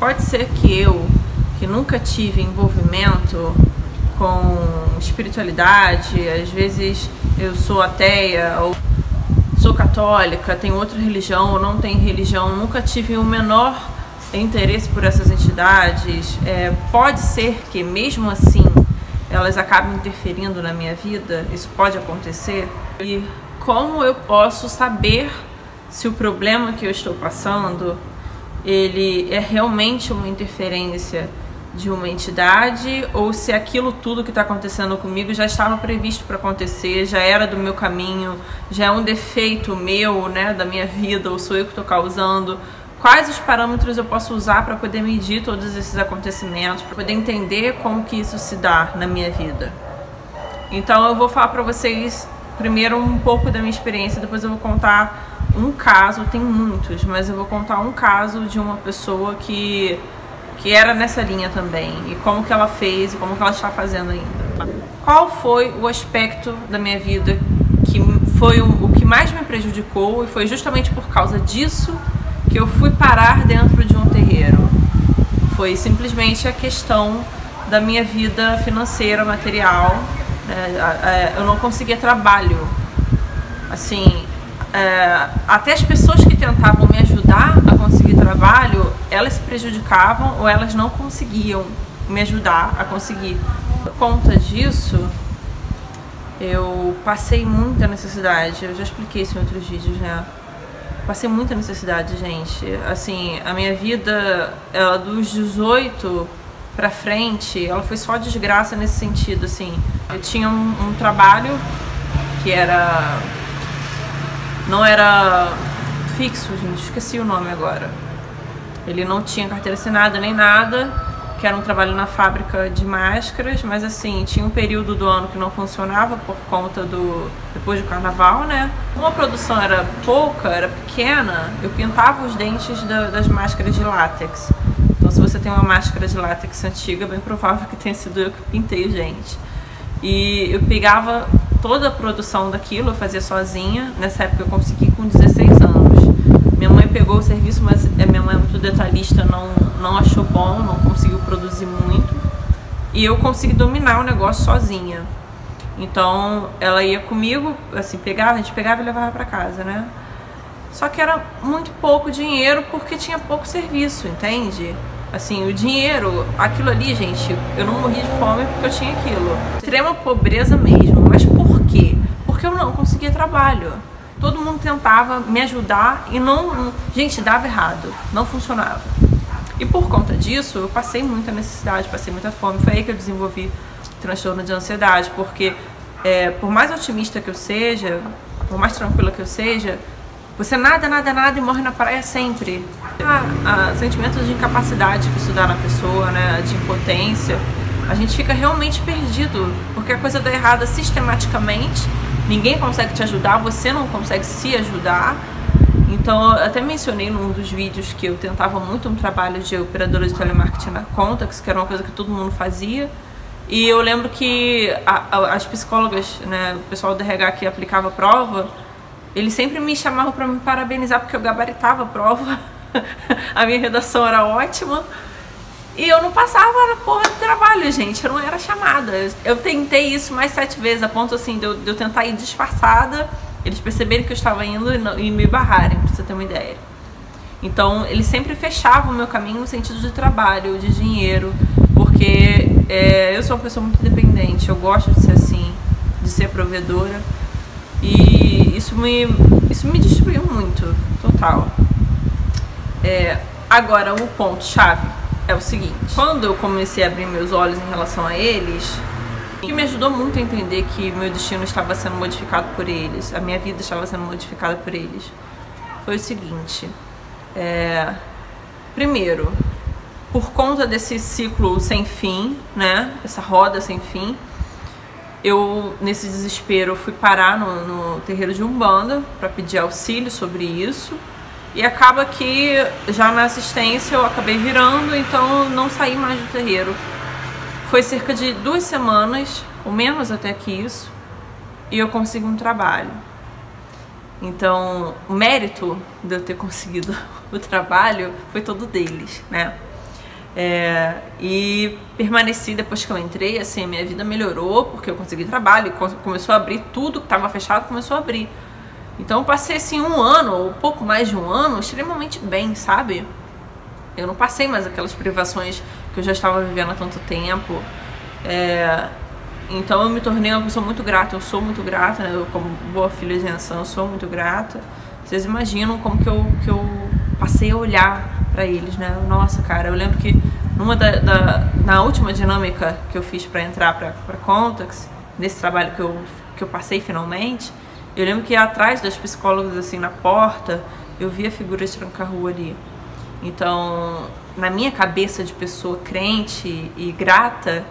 Pode ser que eu, que nunca tive envolvimento com espiritualidade, às vezes eu sou ateia ou sou católica, tenho outra religião ou não tenho religião, nunca tive o menor interesse por essas entidades, pode ser que mesmo assim elas acabem interferindo na minha vida, isso pode acontecer. E como eu posso saber se o problema que eu estou passando, ele é realmente uma interferência de uma entidade ou se aquilo tudo que está acontecendo comigo já estava previsto para acontecer, já era do meu caminho, já é um defeito meu, né, da minha vida, ou sou eu que estou causando. Quais os parâmetros eu posso usar para poder medir todos esses acontecimentos, para poder entender como que isso se dá na minha vida. Então eu vou falar para vocês primeiro um pouco da minha experiência, depois eu vou contar um caso, tem muitos, mas eu vou contar um caso de uma pessoa que era nessa linha também, e como que ela fez e como que ela está fazendo ainda. Qual foi o aspecto da minha vida que foi o que mais me prejudicou, e foi justamente por causa disso que eu fui parar dentro de um terreiro? Foi simplesmente a questão da minha vida financeira, material, né? Eu não conseguia trabalho, assim, até as pessoas que tentavam me ajudar a conseguir trabalho, elas se prejudicavam ou elas não conseguiam me ajudar a conseguir. Por conta disso, eu passei muita necessidade, eu já expliquei isso em outros vídeos, né? Passei muita necessidade, gente. Assim, a minha vida, ela dos 18 pra frente, ela foi só desgraça nesse sentido, assim. Eu tinha um trabalho que não era fixo, gente, esqueci o nome agora. Ele não tinha carteira assinada nem nada, que era um trabalho na fábrica de máscaras, mas assim, tinha um período do ano que não funcionava por conta depois do carnaval, né? Como a produção era pouca, era pequena, eu pintava os dentes das máscaras de látex. Então se você tem uma máscara de látex antiga, é bem provável que tenha sido eu que pintei os dentes. E eu pegava toda a produção daquilo, eu fazia sozinha. Nessa época eu consegui com 16 anos. Minha mãe pegou o serviço, mas minha mãe é muito detalhista, não achou bom, não conseguiu produzir muito. E eu consegui dominar o negócio sozinha. Então ela ia comigo, assim, a gente pegava e levava pra casa, né? Só que era muito pouco dinheiro porque tinha pouco serviço, entende? Assim, o dinheiro, aquilo ali, gente, eu não morri de fome porque eu tinha aquilo. Extrema pobreza mesmo. Mas por quê? Porque eu não conseguia trabalho. Todo mundo tentava me ajudar e gente, dava errado, não funcionava. E por conta disso, eu passei muita necessidade, passei muita fome. Foi aí que eu desenvolvi transtorno de ansiedade, porque por mais otimista que eu seja, por mais tranquila que eu seja, você nada e morre na praia sempre. Sentimentos de incapacidade que isso dá na pessoa, né, de impotência, a gente fica realmente perdido, porque a coisa dá errada sistematicamente, ninguém consegue te ajudar, você não consegue se ajudar. Então, eu até mencionei num dos vídeos que eu tentava muito um trabalho de operadora de telemarketing na Contax, que era uma coisa que todo mundo fazia. E eu lembro que as psicólogas, né, o pessoal do RH que aplicava a prova, eles sempre me chamavam para me parabenizar porque eu gabaritava a prova. A minha redação era ótima. E eu não passava na porra do trabalho, gente. Eu não era chamada. Eu tentei isso mais 7 vezes, a ponto assim de eu tentar ir disfarçada, eles perceberem que eu estava indo e me barrarem, pra você ter uma ideia. Então, eles sempre fechavam o meu caminho no sentido de trabalho, de dinheiro, porque eu sou uma pessoa muito dependente. Eu gosto de ser assim, de ser provedora. E isso me destruiu muito, total. Agora, o ponto-chave é o seguinte: quando eu comecei a abrir meus olhos em relação a eles, o que me ajudou muito a entender que meu destino estava sendo modificado por eles, a minha vida estava sendo modificada por eles, foi o seguinte: primeiro, por conta desse ciclo sem fim, né, essa roda sem fim, eu, nesse desespero, fui parar no terreiro de Umbanda para pedir auxílio sobre isso. E acaba que já na assistência eu acabei virando, então não saí mais do terreiro. Foi cerca de 2 semanas, ou menos até que isso, e eu consegui um trabalho. Então, o mérito de eu ter conseguido o trabalho foi todo deles, né? E permaneci depois que eu entrei, assim, minha vida melhorou, porque eu consegui trabalho, e começou a abrir tudo que estava fechado, começou a abrir. Então eu passei assim 1 ano, ou pouco mais de 1 ano, extremamente bem, sabe? Eu não passei mais aquelas privações que eu já estava vivendo há tanto tempo. Então eu me tornei uma pessoa muito grata, eu sou muito grata, né? Eu, como boa filha de Ansan, eu sou muito grata. Vocês imaginam como que eu passei a olhar pra eles, né? Nossa, cara, eu lembro que na última dinâmica que eu fiz pra entrar pra Contax, nesse trabalho que eu passei finalmente, eu lembro que atrás das psicólogas, assim, na porta, eu via figuras de tranca-rua ali. Então, na minha cabeça de pessoa crente e grata,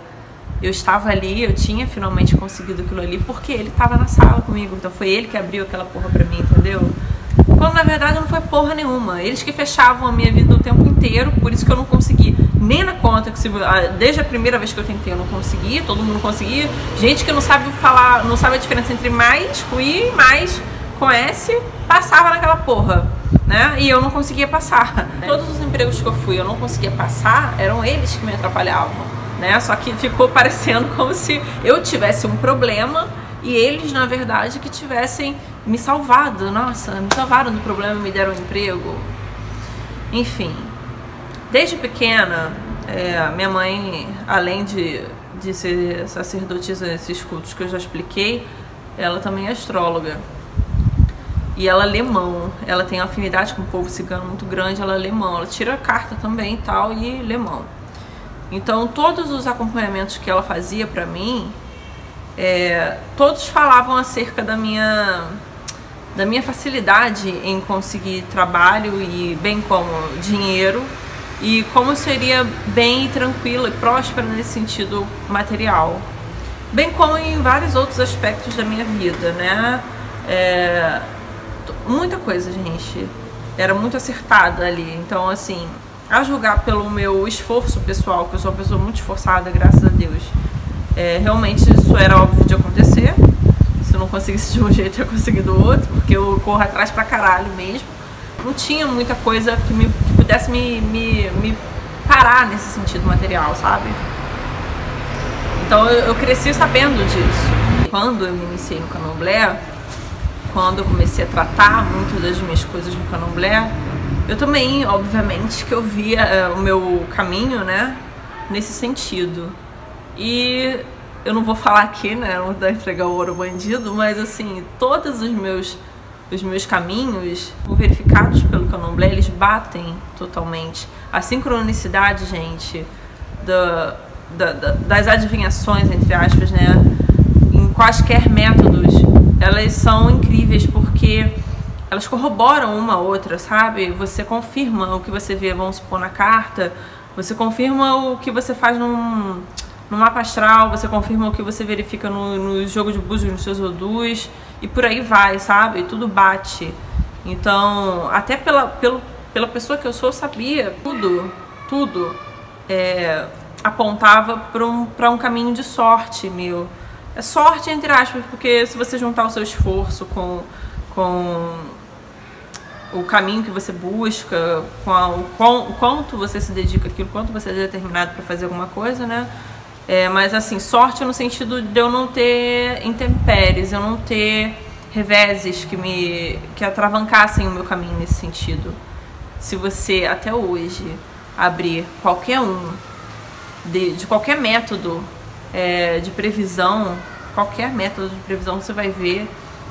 eu estava ali, eu tinha finalmente conseguido aquilo ali, porque ele estava na sala comigo. Então foi ele que abriu aquela porra pra mim, entendeu? Quando na verdade não foi porra nenhuma. Eles que fechavam a minha vida o tempo inteiro, por isso que eu não consegui. Nem na conta, desde a primeira vez que eu tentei eu não consegui, todo mundo conseguia. Gente que não sabe falar, não sabe a diferença entre mais com I, mais com S, passava naquela porra, né? E eu não conseguia passar. Todos os empregos que eu fui, eu não conseguia passar, eram eles que me atrapalhavam, né? Só que ficou parecendo como se eu tivesse um problema e eles, na verdade, que tivessem me salvado. Nossa, me salvaram do problema e me deram um emprego. Enfim, desde pequena, minha mãe, além de ser sacerdotisa nesses cultos que eu já expliquei, ela também é astróloga. E ela lê mão, ela tem afinidade com o povo cigano muito grande, ela lê mão, ela tira carta também e tal, e lê mão. Então, todos os acompanhamentos que ela fazia pra mim, todos falavam acerca da minha facilidade em conseguir trabalho e bem como dinheiro, e como eu seria bem e tranquila e próspera nesse sentido material. Bem como em vários outros aspectos da minha vida, né? Muita coisa, gente. Era muito acertada ali. Então, assim, a julgar pelo meu esforço pessoal, que eu sou uma pessoa muito esforçada, graças a Deus, realmente isso era óbvio de acontecer. Se eu não conseguisse de um jeito, eu ia conseguir do outro, porque eu corro atrás pra caralho mesmo. Não tinha muita coisa que pudesse me parar nesse sentido material, sabe? Então eu cresci sabendo disso. Quando eu me iniciei no Candomblé, quando eu comecei a tratar muito das minhas coisas no Candomblé, eu também, obviamente, que eu via o meu caminho, né, nesse sentido. E eu não vou falar aqui, né, não vou entregar o ouro ao bandido, mas assim, todos os meus caminhos, verificados pelo Candomblé, eles batem totalmente. A sincronicidade, gente, das adivinhações, entre aspas, né, em quaisquer métodos, elas são incríveis porque elas corroboram uma a outra, sabe? Você confirma o que você vê, vamos supor, na carta, você confirma o que você faz no mapa astral, você confirma o que você verifica no jogo de búzios, nos seus odus, e por aí vai, sabe? Tudo bate. Então, até pela pessoa que eu sou, eu sabia tudo apontava para um caminho de sorte meu. É sorte, entre aspas, porque se você juntar o seu esforço com o caminho que você busca, o quanto você se dedica àquilo, quanto você é determinado para fazer alguma coisa, né? Mas assim, sorte no sentido de eu não ter intempéries, eu não ter reveses que atravancassem o meu caminho nesse sentido. Se você, até hoje, abrir qualquer de qualquer método de previsão, qualquer método de previsão, você vai ver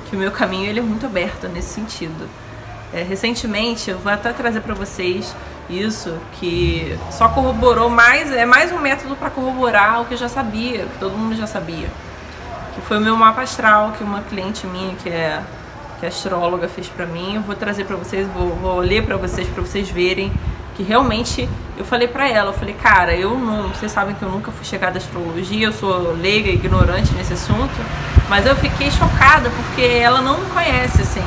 que o meu caminho ele é muito aberto nesse sentido. Recentemente, eu vou até trazer para vocês isso, que só corroborou mais um método para corroborar o que eu já sabia, que todo mundo já sabia. Que foi o meu mapa astral, que uma cliente minha, que é astróloga, fez para mim. Eu vou trazer para vocês, vou ler para vocês verem que realmente eu falei pra ela, eu falei, cara, vocês sabem que eu nunca fui chegada à astrologia, eu sou leiga, ignorante nesse assunto, mas eu fiquei chocada porque ela não me conhece, assim,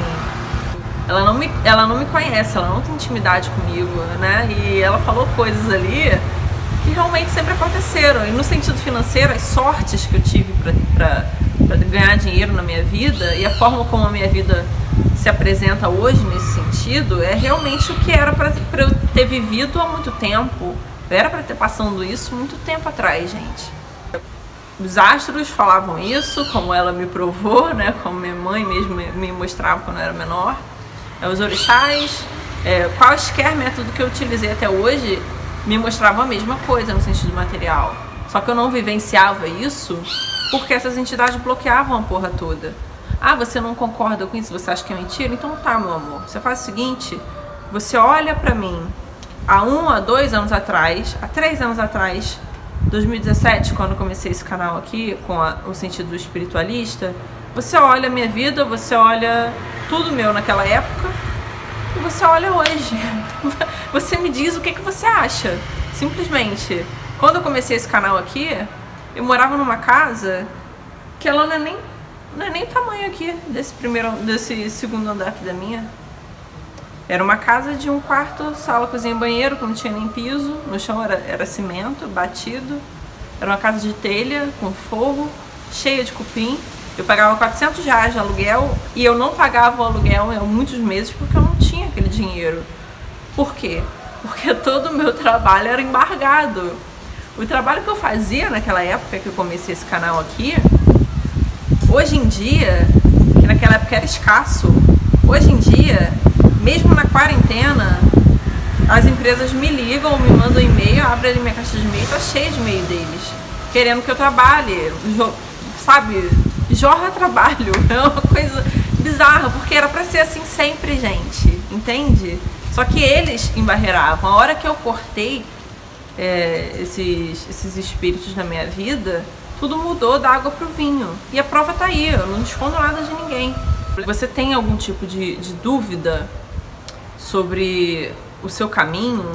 ela não me conhece, ela não tem intimidade comigo, né, e ela falou coisas ali que realmente sempre aconteceram, e no sentido financeiro, as sortes que eu tive pra ganhar dinheiro na minha vida, e a forma como a minha vida se apresenta hoje nesse sentido, é realmente o que era para eu ter vivido há muito tempo, Eu era pra ter passando isso muito tempo atrás, gente. Os astros falavam isso, como ela me provou, né? Como minha mãe mesmo me mostrava quando eu era menor. Os orixás, quaisquer método que eu utilizei até hoje, me mostravam a mesma coisa no sentido material. Só que eu não vivenciava isso porque essas entidades bloqueavam a porra toda. Ah, você não concorda com isso? Você acha que é mentira? Então tá, meu amor. Você faz o seguinte, você olha pra mim há 1 a 2 anos atrás, há 3 anos atrás, 2017, quando eu comecei esse canal aqui, com o sentido espiritualista, você olha a minha vida, você olha tudo meu naquela época e você olha hoje. Você me diz o que você acha. Simplesmente. Quando eu comecei esse canal aqui, eu morava numa casa que ela não é nem o tamanho aqui desse segundo andar aqui da minha. Era uma casa de 1 quarto, sala, cozinha e banheiro, que não tinha nem piso. No chão era cimento, batido. Era uma casa de telha, com forro, cheia de cupim. Eu pagava R$400 de aluguel e eu não pagava o aluguel há muitos meses porque eu não tinha aquele dinheiro. Por quê? Porque todo o meu trabalho era embargado. O trabalho que eu fazia naquela época que eu comecei esse canal aqui, hoje em dia, que naquela época era escasso, hoje em dia, mesmo na quarentena, as empresas me ligam, me mandam e-mail, abrem minha caixa de e-mail, tá cheia de e-mail deles, querendo que eu trabalhe, sabe? Jorra trabalho, é uma coisa bizarra, porque era pra ser assim sempre, gente, entende? Só que eles embarreiravam. A hora que eu cortei esses espíritos na minha vida, tudo mudou da água pro vinho. E a prova tá aí, eu não escondo nada de ninguém. Você tem algum tipo de dúvida sobre o seu caminho,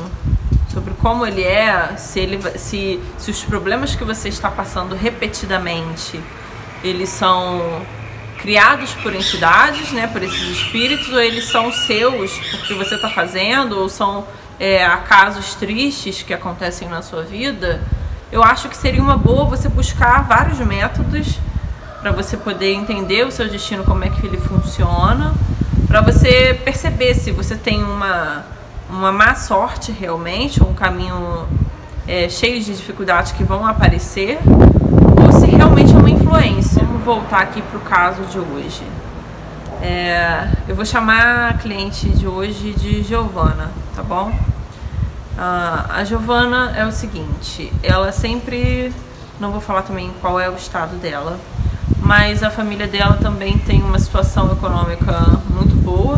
sobre como ele é, se os problemas que você está passando repetidamente, eles são criados por entidades, né, por esses espíritos, ou eles são seus porque você está fazendo, ou são acasos tristes que acontecem na sua vida, eu acho que seria uma boa você buscar vários métodos para você poder entender o seu destino, como é que ele funciona, para você perceber se você tem uma má sorte realmente, ou um caminho cheio de dificuldades que vão aparecer, ou se realmente é uma influência. Vamos voltar aqui para o caso de hoje. Eu vou chamar a cliente de hoje de Giovana, tá bom? A Giovana é o seguinte, ela sempre, não vou falar também qual é o estado dela, mas a família dela também tem uma situação econômica muito boa,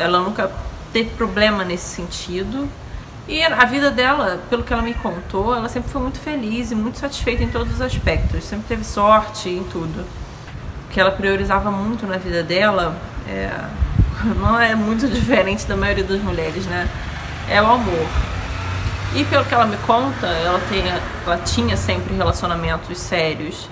ela nunca teve problema nesse sentido. E a vida dela, pelo que ela me contou, ela sempre foi muito feliz e muito satisfeita em todos os aspectos. Sempre teve sorte em tudo. O que ela priorizava muito na vida dela não é muito diferente da maioria das mulheres, né? É o amor. E pelo que ela me conta, ela tinha sempre relacionamentos sérios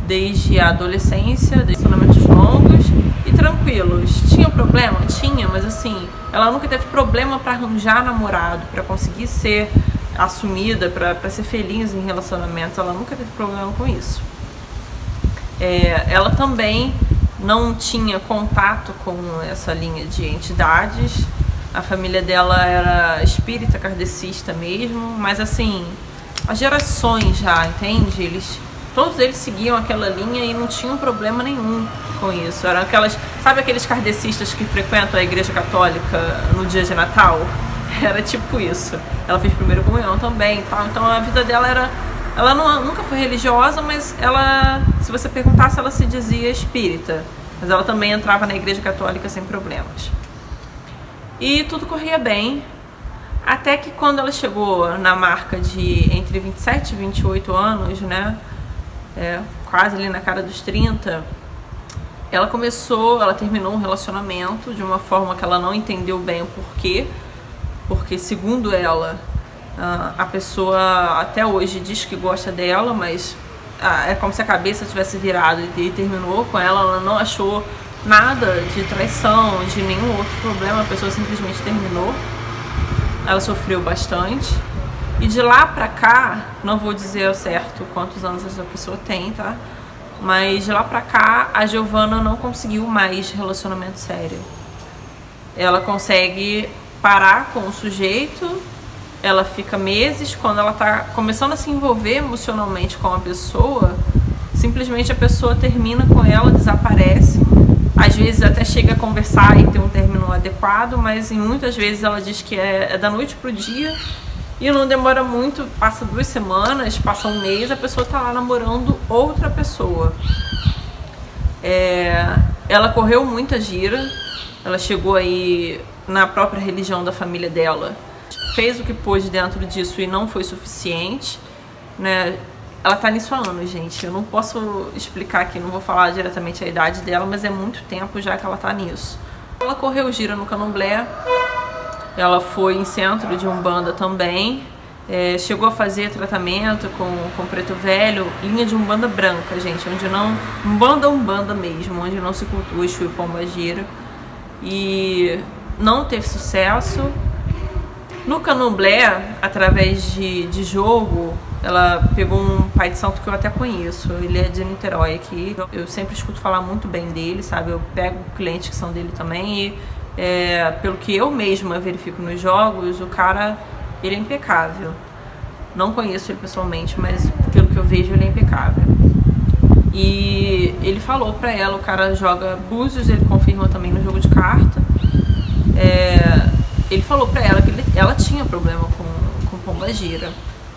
desde a adolescência, relacionamentos longos e tranquilos. Tinha problema? Tinha, mas assim, ela nunca teve problema para arranjar namorado, para conseguir ser assumida, para ser feliz em relacionamentos. Ela nunca teve problema com isso. Ela também não tinha contato com essa linha de entidades. A família dela era espírita, kardecista mesmo, mas assim, as gerações já, entende? Todos eles seguiam aquela linha e não tinham problema nenhum com isso. Eram sabe aqueles kardecistas que frequentam a igreja católica no dia de Natal? Era tipo isso. Ela fez primeira comunhão também e tal. Então a vida dela ela nunca foi religiosa, mas se você perguntasse, ela se dizia espírita. Mas ela também entrava na igreja católica sem problemas. E tudo corria bem, até que quando ela chegou na marca de entre 27 e 28 anos, né? Quase ali na cara dos 30, ela terminou um relacionamento de uma forma que ela não entendeu bem o porquê, porque segundo ela, a pessoa até hoje diz que gosta dela, mas é como se a cabeça tivesse virado e terminou com ela. Ela não achou nada de traição, de nenhum outro problema, a pessoa simplesmente terminou. Ela sofreu bastante. E de lá pra cá, não vou dizer ao certo quantos anos essa pessoa tem, tá? Mas de lá pra cá, a Giovana não conseguiu mais relacionamento sério. Ela consegue parar com o sujeito ela fica meses. Quando ela tá começando a se envolver emocionalmente com a pessoa, simplesmente a pessoa termina com ela, desaparece. Às vezes até chega a conversar e ter um término adequado, mas em muitas vezes ela diz que é da noite pro dia e não demora muito, passa 2 semanas, passa um mês, a pessoa tá lá namorando outra pessoa. Ela correu muita gira, ela chegou aí na própria religião da família dela, fez o que pôde dentro disso e não foi suficiente, né? Ela tá nisso há anos, gente. Eu não posso explicar aqui, não vou falar diretamente a idade dela, mas é muito tempo já que ela tá nisso. Ela correu gira no Candomblé, ela foi em centro de Umbanda também, chegou a fazer tratamento com preto velho, linha de Umbanda branca, gente, onde não... Umbanda mesmo, onde não se cultua Exu e Pombagira. E não teve sucesso. No Candomblé, através de jogo, ela pegou um pai de santo que eu até conheço, ele é de Niterói aqui, eu sempre escuto falar muito bem dele, sabe, eu pego clientes que são dele também e pelo que eu mesma verifico nos jogos, o cara, ele é impecável. Não conheço ele pessoalmente, mas pelo que eu vejo ele é impecável. E ele falou pra ela, o cara joga búzios, ele confirma também no jogo de carta, ele falou pra ela que ela tinha problema com pombagira,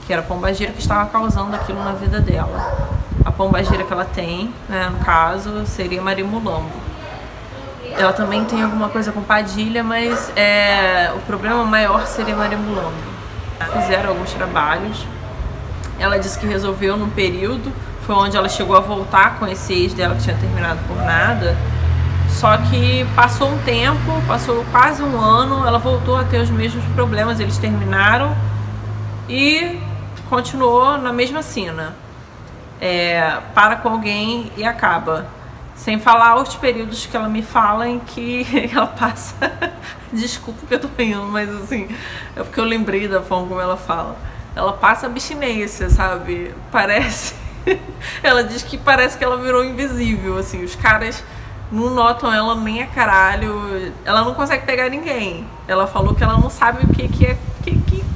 que era a pombagira que estava causando aquilo na vida dela. A pombagira que ela tem, né, no caso, seria Marimulambo. Ela também tem alguma coisa com Padilha, mas o problema maior seria Marimulambo. Fizeram alguns trabalhos. Ela disse que resolveu num período, foi onde ela chegou a voltar com esse ex dela que tinha terminado por nada. Só que passou um tempo, passou quase um ano, ela voltou a ter os mesmos problemas, eles terminaram e continuou na mesma sina. Para com alguém e acaba. Sem falar os períodos que ela me fala em que ela passa... Desculpa que eu tô rindo, mas assim, é porque eu lembrei da forma como ela fala. Ela passa abstinência, sabe? Parece... Ela diz que parece que ela virou invisível, assim, os caras não notam ela nem a caralho, ela não consegue pegar ninguém. Ela falou que ela não sabe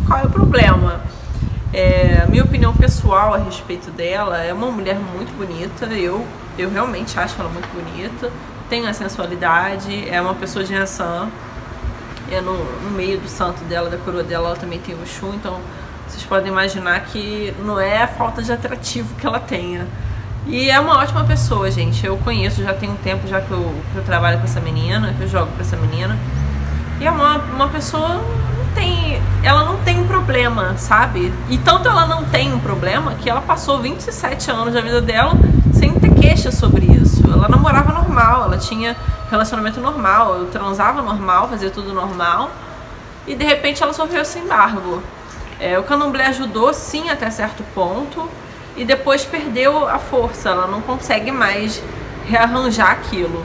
qual é o problema. Minha opinião pessoal a respeito dela, é uma mulher muito bonita, eu realmente acho ela muito bonita, tem a sensualidade, é uma pessoa de Yansan, no meio do santo dela, da coroa dela, ela também tem o Exu, então vocês podem imaginar que não é a falta de atrativo que ela tenha. E é uma ótima pessoa, gente. Eu conheço, já tem um tempo já que eu trabalho com essa menina, que eu jogo com essa menina. E é uma pessoa, ela não tem um problema, sabe? E tanto ela não tem um problema que ela passou 27 anos da vida dela sem ter queixa sobre isso. Ela namorava normal, ela tinha relacionamento normal, eu transava normal, fazia tudo normal. E de repente ela sofreu esse embargo. O Candomblé ajudou sim até certo ponto. E depois perdeu a força, ela não consegue mais rearranjar aquilo.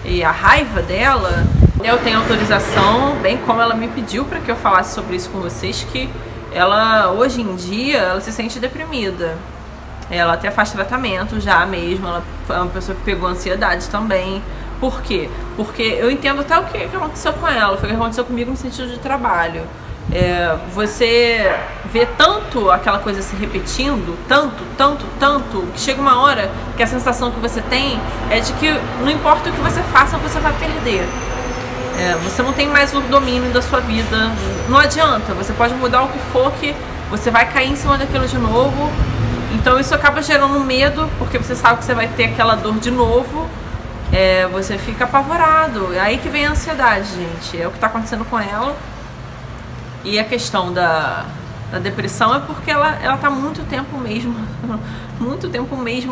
E a raiva dela, eu tenho autorização, bem como ela me pediu para que eu falasse sobre isso com vocês, que ela, hoje em dia, ela se sente deprimida. Ela até faz tratamento já mesmo, ela é uma pessoa que pegou ansiedade também. Por quê? Porque eu entendo até o que aconteceu com ela, foi o que aconteceu comigo no sentido de trabalho. Você vê tanto aquela coisa se repetindo, tanto, que chega uma hora que a sensação que você tem é de que não importa o que você faça, você vai perder. Você não tem mais o domínio da sua vida, não adianta, você pode mudar o que for que você vai cair em cima daquilo de novo. Então isso acaba gerando medo, porque você sabe que você vai ter aquela dor de novo. Você fica apavorado, é aí que vem a ansiedade, gente, é o que está acontecendo com ela. E a questão da depressão é porque ela tá muito tempo mesmo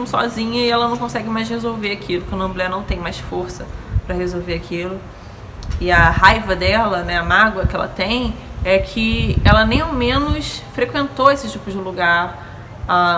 sozinha e ela não consegue mais resolver aquilo, porque a mulher não tem mais força para resolver aquilo. E a raiva dela, né, a mágoa que ela tem, é que ela nem ao menos frequentou esse tipo de lugar.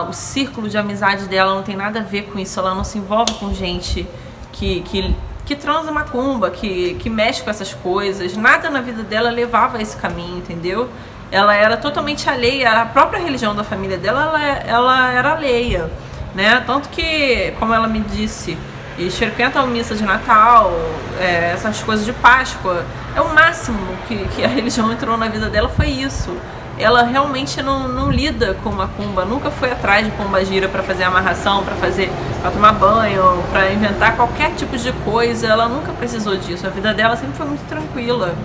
O círculo de amizade dela não tem nada a ver com isso, ela não se envolve com gente que transa macumba, que mexe com essas coisas. Nada na vida dela levava a esse caminho, entendeu? Ela era totalmente alheia, a própria religião da família dela, ela era alheia, né? Tanto que, como ela me disse, eles frequentam a missa de Natal, essas coisas de Páscoa. O máximo que a religião entrou na vida dela foi isso. ela realmente não lida com macumba, nunca foi atrás de pombagira para fazer amarração, para tomar banho, para inventar qualquer tipo de coisa. Ela nunca precisou disso. A vida dela sempre foi muito tranquila.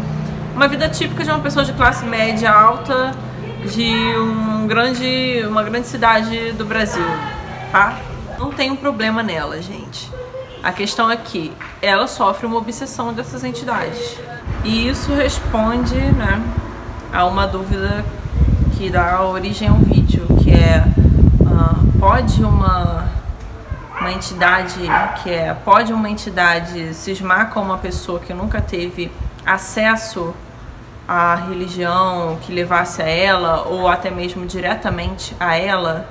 Uma vida típica de uma pessoa de classe média alta de uma grande cidade do Brasil, tá? Não tem um problema nela, gente. A questão é que ela sofre uma obsessão dessas entidades. E isso responde, né, a uma dúvida que dá origem ao vídeo, que é pode uma entidade cismar com uma pessoa que nunca teve acesso à religião que levasse a ela, ou até mesmo diretamente a ela,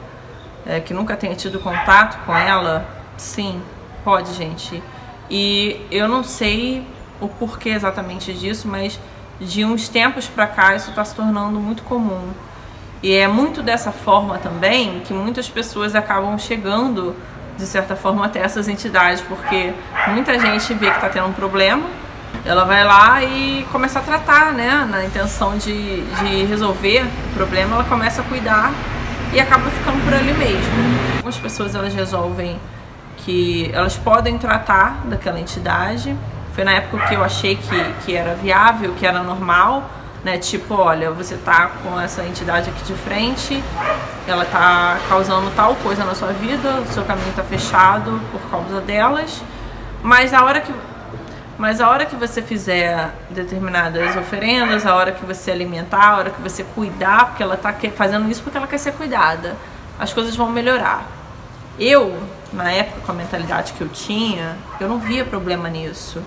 que nunca tenha tido contato com ela? Sim, pode, gente. E eu não sei o porquê exatamente disso, mas de uns tempos pra cá isso está se tornando muito comum. E é muito dessa forma também que muitas pessoas acabam chegando, de certa forma, até essas entidades, porque muita gente vê que está tendo um problema, ela vai lá e começa a tratar, né, na intenção de resolver o problema, ela começa a cuidar e acaba ficando por ali mesmo. Algumas pessoas, elas resolvem que elas podem tratar daquela entidade. Foi na época que eu achei que era viável, que era normal, né? Tipo, olha, você tá com essa entidade aqui de frente, ela tá causando tal coisa na sua vida, o seu caminho tá fechado por causa delas, mas a hora que você fizer determinadas oferendas, a hora que você alimentar, a hora que você cuidar, porque ela tá fazendo isso porque ela quer ser cuidada, as coisas vão melhorar. Eu, na época, com a mentalidade que eu tinha, eu não via problema nisso.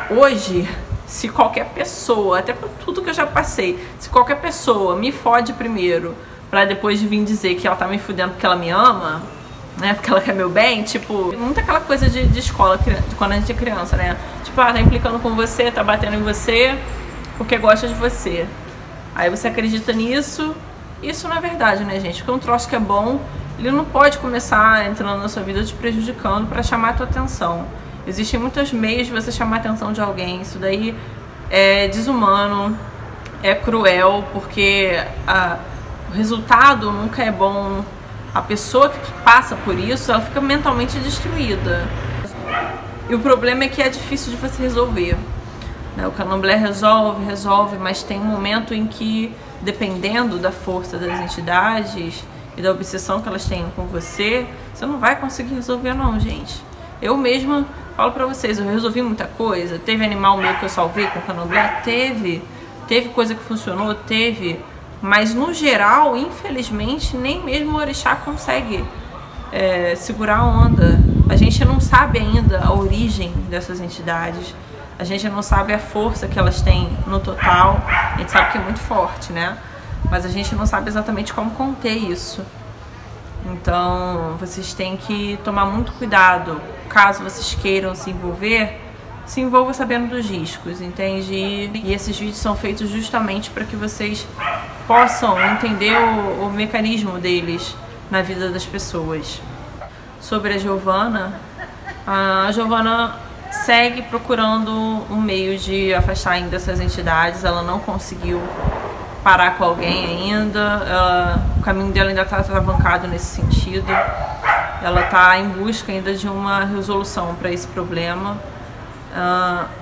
Hoje, se qualquer pessoa, até por tudo que eu já passei, se qualquer pessoa me fode primeiro, pra depois de vir dizer que ela tá me fudendo porque ela me ama, né, porque ela quer meu bem, tipo, muito aquela coisa de escola, de quando a gente é criança, né? Tipo, tá implicando com você, tá batendo em você porque gosta de você. Aí você acredita nisso. Isso não é verdade, né, gente? Porque um troço que é bom, ele não pode começar entrando na sua vida te prejudicando pra chamar a tua atenção. Existem muitos meios de você chamar a atenção de alguém. Isso daí é desumano, é cruel, porque o resultado nunca é bom. A pessoa que passa por isso, ela fica mentalmente destruída. E o problema é que é difícil de você resolver. O candomblé resolve, mas tem um momento em que, dependendo da força das entidades e da obsessão que elas têm com você não vai conseguir resolver não, gente. Eu mesma falo pra vocês, eu resolvi muita coisa. Teve animal meu que eu salvei com o candomblé? Teve coisa que funcionou? Teve. Mas no geral, infelizmente, nem mesmo o orixá consegue segurar a onda. A gente não sabe ainda a origem dessas entidades. A gente não sabe a força que elas têm no total. A gente sabe que é muito forte, né? Mas a gente não sabe exatamente como conter isso. Então, vocês têm que tomar muito cuidado. Caso vocês queiram se envolva sabendo dos riscos, entende? E esses vídeos são feitos justamente para que vocês possam entender o mecanismo deles na vida das pessoas. Sobre a Giovana segue procurando um meio de afastar ainda essas entidades. Ela não conseguiu parar com alguém ainda, o caminho dela ainda está travancado nesse sentido. Ela está em busca ainda de uma resolução para esse problema.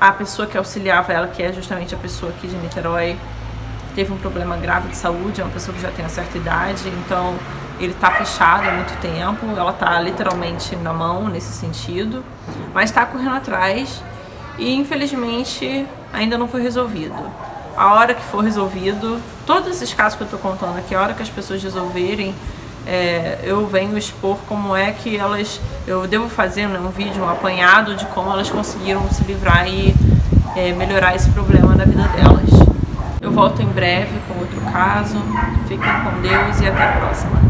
A pessoa que auxiliava ela, que é justamente a pessoa aqui de Niterói, teve um problema grave de saúde, é uma pessoa que já tem uma certa idade, então ele está fechado há muito tempo, ela está literalmente na mão nesse sentido, mas está correndo atrás e infelizmente ainda não foi resolvido. A hora que for resolvido, todos esses casos que eu estou contando aqui, a hora que as pessoas resolverem, eu venho expor como é que eu devo fazer, né, um vídeo, um apanhado de como elas conseguiram se livrar e melhorar esse problema na vida delas. Eu volto em breve com outro caso. Fiquem com Deus e até a próxima.